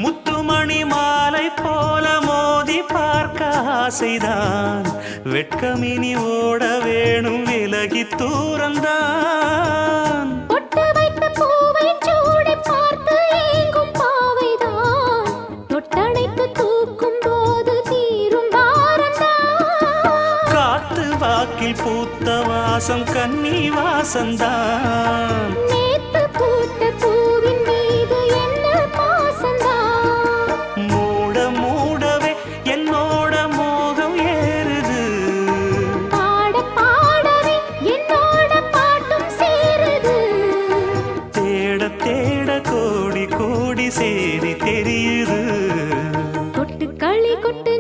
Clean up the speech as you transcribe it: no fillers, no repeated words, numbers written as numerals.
முத்துமணி மாலை போல மோதி பார்க்க ஆசைதான். வெட்கமினி ஓட வேணும் விலகி தூரந்தான். பொட்டு வைத்த பூவை சூடி பார்த்து ஏங்கும் பாவைதான். தொட்டணைத்து தூக்கும் போது தீரும் பாரந்தான். காத்து வாக்கில் பூத்த வாசம் கன்னி வாசந்தான். நேத்து பூத்த பூவின் மீது என்ன பாசந்தான். மூட மூடவே என்னோட மோகம் ஏறுது. பாட பாடவே என்னோட பாட்டும் சேருது. தேட தேட கோடி கோடி சேரி தெரியுது. கொட்டு களி கொட்டு